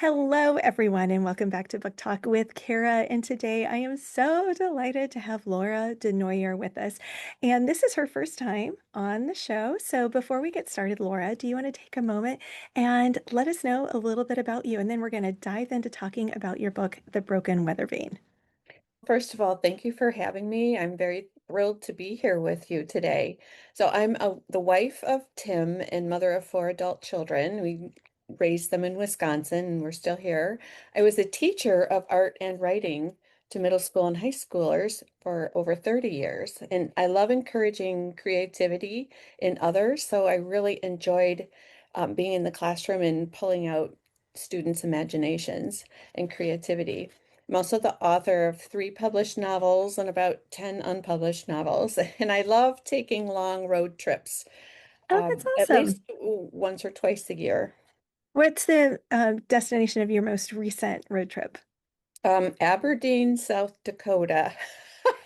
Hello, everyone, and welcome back to Book Talk with Cara. And today I am so delighted to have Laura DeNooyer with us. And this is her first time on the show. So before we get started, Laura, do you want to take a moment and let us know a little bit about you? And then we're going to dive into talking about your book, The Broken Weathervane. First of all, thank you for having me. I'm very thrilled to be here with you today. The wife of Tim and mother of four adult children. We raised them in Wisconsin and we're still here. I was a teacher of art and writing to middle school and high schoolers for over 30 years. And I love encouraging creativity in others. So I really enjoyed being in the classroom and pulling out students' imaginations and creativity. I'm also the author of three published novels and about 10 unpublished novels. And I love taking long road trips, Oh, that's at awesome. least once or twice a year. What's the destination of your most recent road trip? Aberdeen, South Dakota.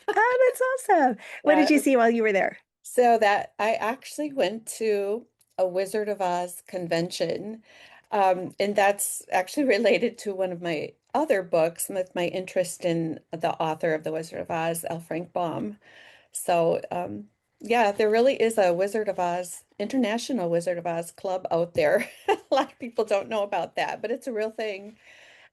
Oh, that's awesome. What did Yeah, you see while you were there? so that I actually went to a Wizard of Oz convention. And that's actually related to one of my other books with my interest in the author of The Wizard of Oz, L. Frank Baum. Yeah, there really is a Wizard of Oz, International Wizard of Oz club out there. A lot of people don't know about that, but it's a real thing.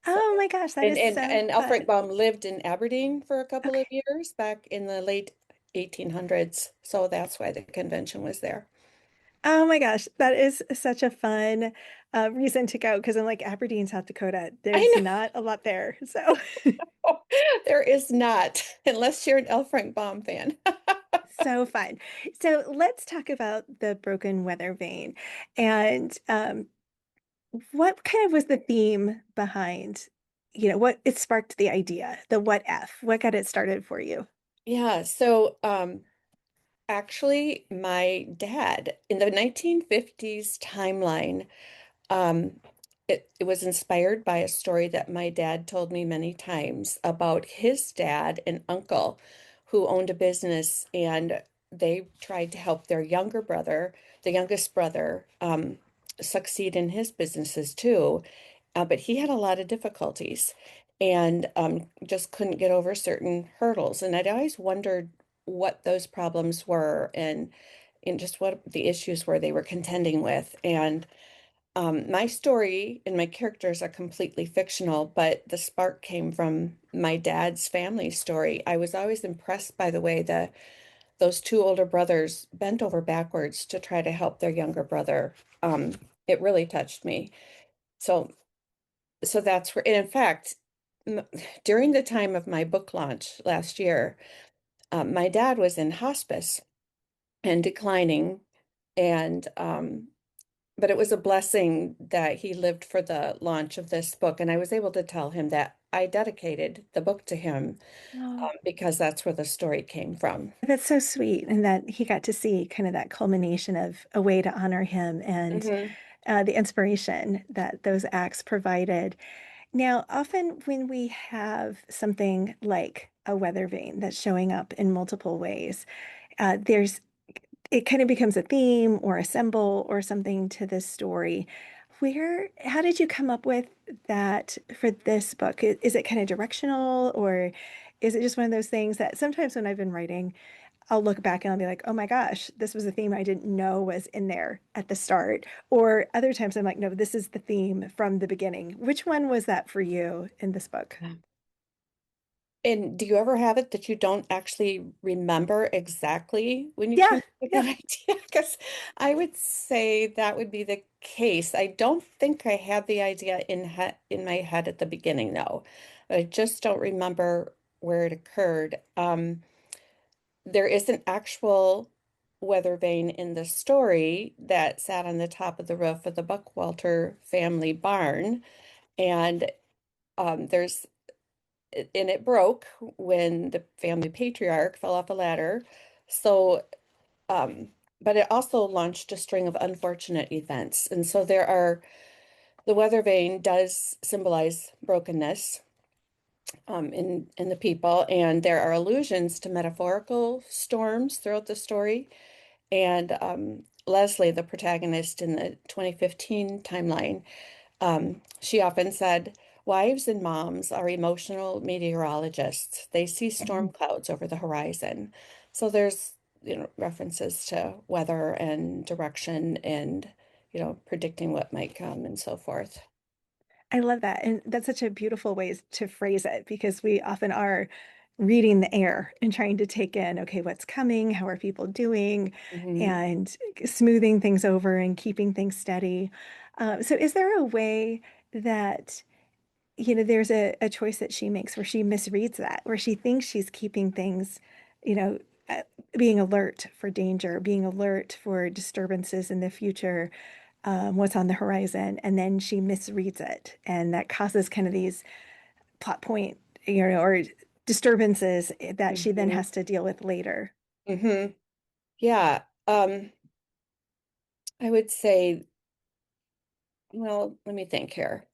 So, Oh my gosh, that and is and so and Alfred fun. Baum lived in Aberdeen for a couple of Okay. years back in the late 1800s. So that's why the convention was there. Oh my gosh, that is such a fun reason to go because I'm like Aberdeen, South Dakota. I There's know. not a lot there. So There is not, unless you're an L. Frank Baum fan. so fun. So let's talk about the Broken Weather Vane and what kind of was the theme behind, what it sparked the idea, the what if, what got it started for you? Yeah, actually, my dad in the 1950s timeline, um, it was inspired by a story that my dad told me many times about his dad and uncle who owned a business, and they tried to help their younger brother, the youngest brother, succeed in his businesses too. But he had a lot of difficulties and just couldn't get over certain hurdles. And I'd always wondered what those problems were and just what the issues were they were contending with. And my story and my characters are completely fictional, but the spark came from my dad's family story. I was always impressed by the way those two older brothers bent over backwards to try to help their younger brother. It really touched me. So, so that's where, and in fact, m- during the time of my book launch last year, my dad was in hospice and declining, and but it was a blessing that he lived for the launch of this book. And I was able to tell him that I dedicated the book to him Oh, because that's where the story came from. that's so sweet, and that he got to see kind of that culmination of a way to honor him and Hmm. the inspiration that those acts provided. Now, often when we have something like a weather vane that's showing up in multiple ways, there's it kind of becomes a theme or a symbol or something to this story. How did you come up with that for this book? Is it kind of directional, or is it just one of those things that sometimes when I've been writing, I'll look back and I'll be like, oh my gosh, this was a theme I didn't know was in there at the start. Or other times I'm like, no, this is the theme from the beginning. Which one was that for you in this book? And do you ever have it that you don't actually remember exactly when you came Yeah, up with that yeah. idea? Because I would say that would be the case. I don't think I had the idea in my head at the beginning, though. I just don't remember where it occurred. There is an actual weather vane in the story that sat on the top of the roof of the Buckwalter family barn, and there's and it broke when the family patriarch fell off a ladder. So, um, but it also launched a string of unfortunate events. And so the weather vane does symbolize brokenness in the people, and there are allusions to metaphorical storms throughout the story. And Leslie, the protagonist in the 2015 timeline, She often said, wives and moms are emotional meteorologists. They see storm Mhm. clouds over the horizon. So there's, references to weather and direction and, predicting what might come and so forth. I love that. And that's such a beautiful way to phrase it because we often are reading the air and trying to take in, okay, what's coming? How are people doing? Hmm. And smoothing things over and keeping things steady. So, is there a way that, there's a choice that she makes where she misreads that, where she thinks she's keeping things, you know, uh, being alert for danger, being alert for disturbances in the future, what's on the horizon, and then she misreads it, and that causes kind of these plot point, or disturbances that she then Hmm. has to deal with later. Hmm. Yeah. I would say, well, let me think here.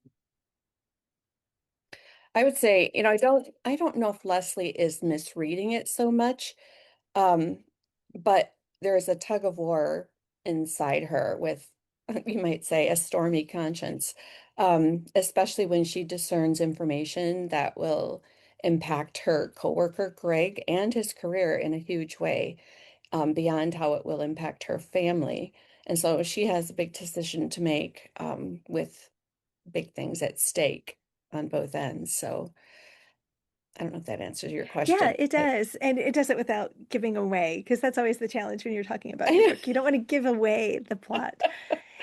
I would say, I don't know if Leslie is misreading it so much. Um, but there's a tug of war inside her with, you might say, a stormy conscience, especially when she discerns information that will impact her coworker Greg and his career in a huge way, beyond how it will impact her family. And so she has a big decision to make, with big things at stake on both ends. So I don't know if that answers your Yeah, question, it but does. And it does it without giving away, because that's always the challenge when you're talking about your book. You don't want to give away the plot.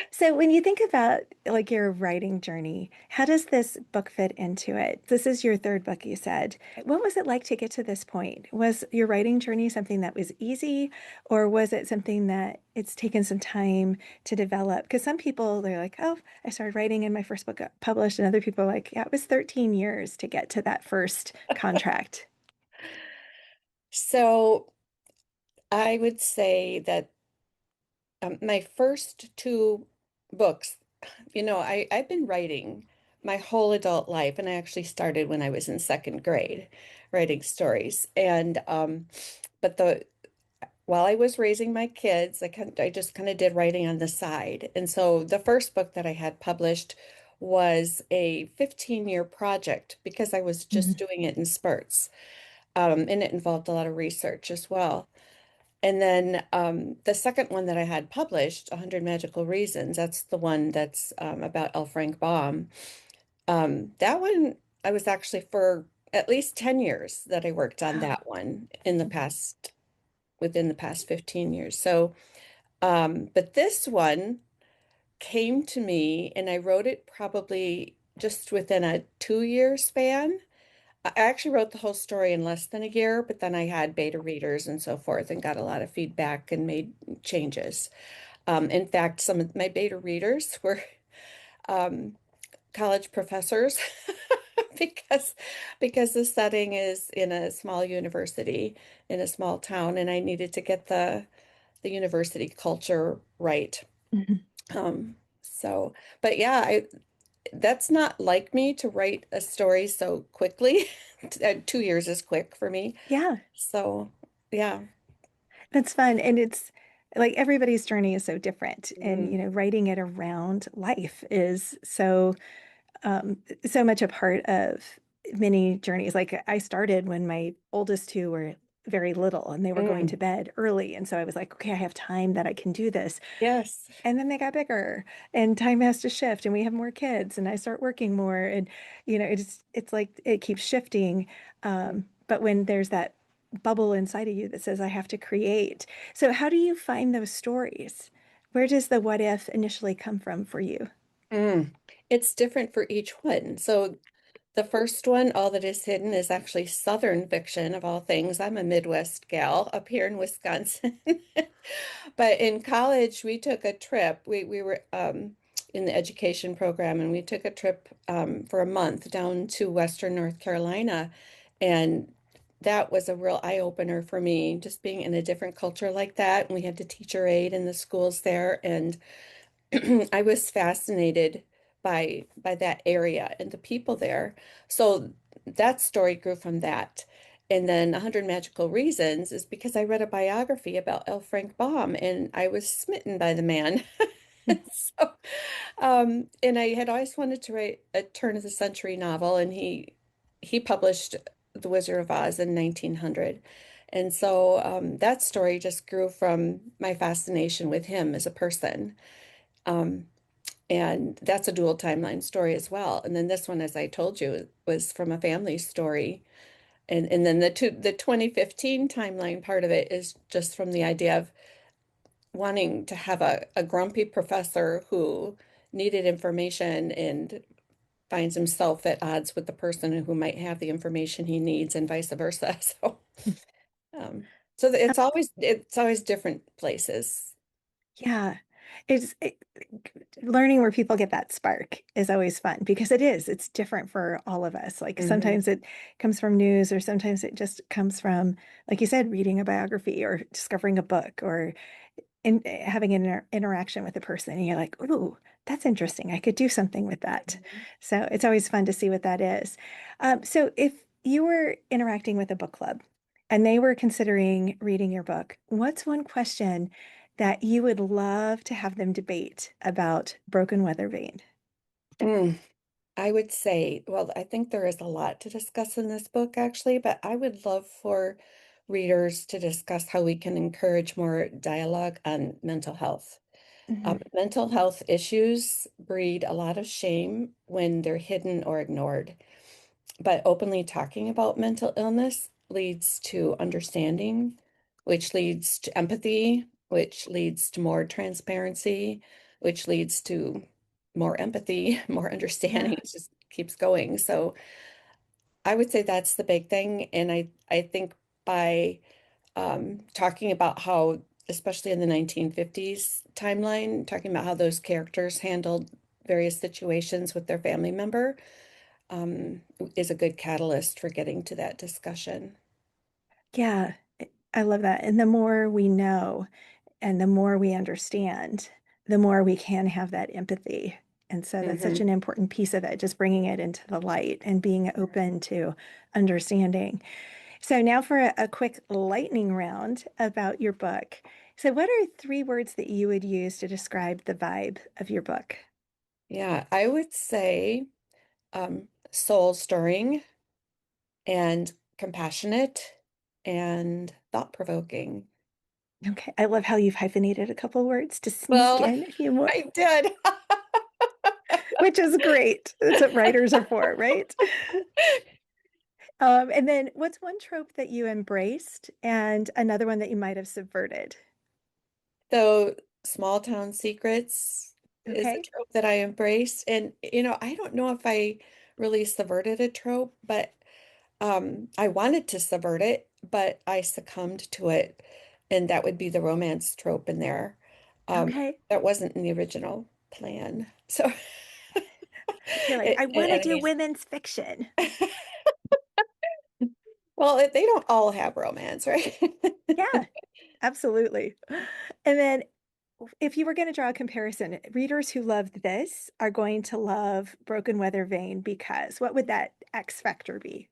So when you think about like your writing journey, how does this book fit into it? This is your third book, you said. What was it like to get to this point? Was your writing journey something that was easy, or was it something that it's taken some time to develop? Because some people, they're like, oh, I started writing and my first book got published, and other people are like, yeah, it was 13 years to get to that first contract. so I would say that, my first two books, I've been writing my whole adult life, and I actually started when I was in second grade, writing stories. And but the while I was raising my kids, I just kind of did writing on the side. And so the first book that I had published was a 15-year project because I was just Mhm. doing it in spurts. And it involved a lot of research as well. And then, the second one that I had published, 100 Magical Reasons, that's the one that's, about L. Frank Baum. That one, I was actually for at least 10 years that I worked on Wow. that one within the past 15 years. So, but this one came to me and I wrote it probably just within a 2-year span. I actually wrote the whole story in less than a year, but then I had beta readers and so forth and got a lot of feedback and made changes. In fact, some of my beta readers were, um, college professors because the setting is in a small university in a small town, and I needed to get the university culture right. Mhm. So, but yeah, that's not like me to write a story so quickly. 2 years is quick for me. Yeah, So, yeah. that's fun. And it's like everybody's journey is so different. And, Mhm. writing it around life is so much a part of many journeys. Like I started when my oldest two were very little and they were going to Mm. bed early. And so I was like, okay, I have time that I can do this. Yes. And then they got bigger and time has to shift and we have more kids and I start working more. And, it's like it keeps shifting. But when there's that bubble inside of you that says, I have to create. So how do you find those stories? Where does the what if initially come from for you? Mm. It's different for each one. So the first one, All That Is Hidden, is actually Southern fiction of all things. I'm a Midwest gal up here in Wisconsin. But in college, we took a trip. We were, in the education program, and we took a trip, for a month down to Western North Carolina. And that was a real eye opener for me, just being in a different culture like that. And we had to teacher aid in the schools there. And I was fascinated by that area and the people there. So that story grew from that. And then 100 Magical Reasons is because I read a biography about L. Frank Baum and I was smitten by the man. So, and I had always wanted to write a turn of the century novel, and he published The Wizard of Oz in 1900. And so that story just grew from my fascination with him as a person. Um, and that's a dual timeline story as well. And then this one, as I told you, was from a family story. And then the 2015 timeline part of it is just from the idea of wanting to have a grumpy professor who needed information and finds himself at odds with the person who might have the information he needs and vice versa. Um, it's always different places. Yeah. It's learning where people get that spark is always fun because it's different for all of us. Like Hmm. sometimes it comes from news, or sometimes it just comes from, like you said, reading a biography or discovering a book or having an interaction with a person. And you're like, ooh, that's interesting. I could do something with that. So it's always fun to see what that is. So if you were interacting with a book club and they were considering reading your book, what's one question that you would love to have them debate about Broken Weathervane? Mm, I would say, well, I think there is a lot to discuss in this book, actually, but I would love for readers to discuss how we can encourage more dialogue on mental health. Mhm. Mental health issues breed a lot of shame when they're hidden or ignored. But openly talking about mental illness leads to understanding, which leads to empathy, which leads to more transparency, which leads to more empathy, more understanding. Yeah. It just keeps going. So I would say that's the big thing. And I think by talking about how, especially in the 1950s timeline, talking about how those characters handled various situations with their family member um, is a good catalyst for getting to that discussion. Yeah. I love that. And the more we know and the more we understand, the more we can have that empathy. And so that's such Hmm. an important piece of it, just bringing it into the light and being open to understanding. So now for a quick lightning round about your book. So what are three words that you would use to describe the vibe of your book? Yeah, I would say soul stirring and compassionate and thought provoking. Okay, I love how you've hyphenated a couple words to sneak Well, in a few more, I did. which is great. That's what writers are for, right? And then what's one trope that you embraced and another one that you might have subverted? So, small town secrets is a Okay. trope that I embraced. And, I don't know if I really subverted a trope, but I wanted to subvert it, but I succumbed to it. And that would be the romance trope in there. Um, Okay. that wasn't in the original plan. So, You're like, I want to do anyways, women's fiction. well, they don't all have romance, right? Yeah, absolutely. And then if you were going to draw a comparison, readers who loved this are going to love Broken Weather Vein because what would that X factor be?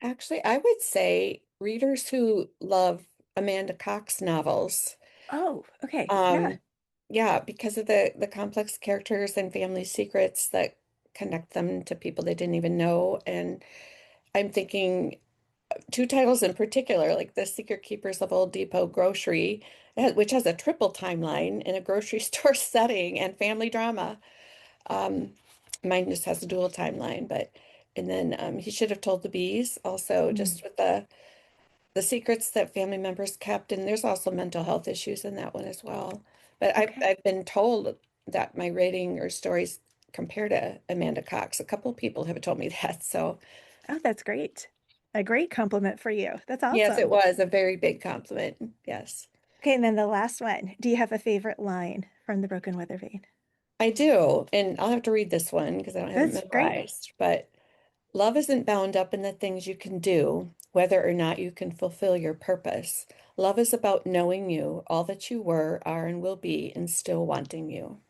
Actually, I would say readers who love Amanda Cox novels. Oh, okay. Yeah. Um, yeah, because of the complex characters and family secrets that connect them to people they didn't even know. And I'm thinking two titles in particular, like The Secret Keepers of Old Depot Grocery, which has a triple timeline in a grocery store setting and family drama. Um, Mine just has a dual timeline, but and then He Should Have Told the Bees, also Mm, just with the secrets that family members kept, and there's also mental health issues in that one as well. But okay. I've been told that my rating or stories compare to Amanda Cox. A couple of people have told me that. So Oh, that's great. A great compliment for you. That's yes, it awesome. was a very big compliment. Yes, Okay, and then the last one. Do you have a favorite line from the Broken Weather Vein? I do. And I'll have to read this one because I don't have it That's great. memorized. But love isn't bound up in the things you can do, whether or not you can fulfill your purpose. Love is about knowing you, all that you were, are, and will be, and still wanting you.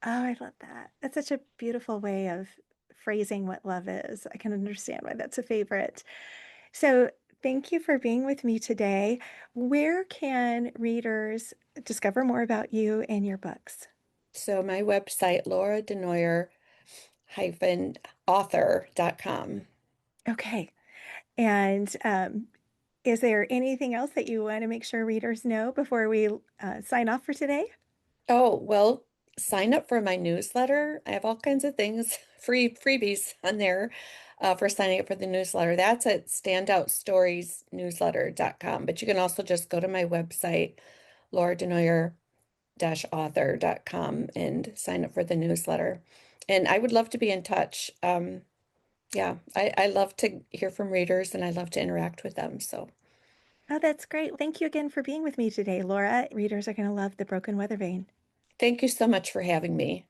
Oh, I love that. That's such a beautiful way of phrasing what love is. I can understand why that's a favorite. So, thank you for being with me today. Where can readers discover more about you and your books? So my website, Laura DeNooyer author.com. Okay. And is there anything else that you want to make sure readers know before we sign off for today? Oh, well, sign up for my newsletter. I have all kinds of things, freebies on there for signing up for the newsletter. That's at standoutstoriesnewsletter.com. But you can also just go to my website, lauradenoyer-author.com, and sign up for the newsletter. And I would love to be in touch. Yeah, I love to hear from readers and I love to interact with them. So Oh, that's great. Thank you again for being with me today, Laura. Readers are going to love The Broken Weathervane. thank you so much for having me.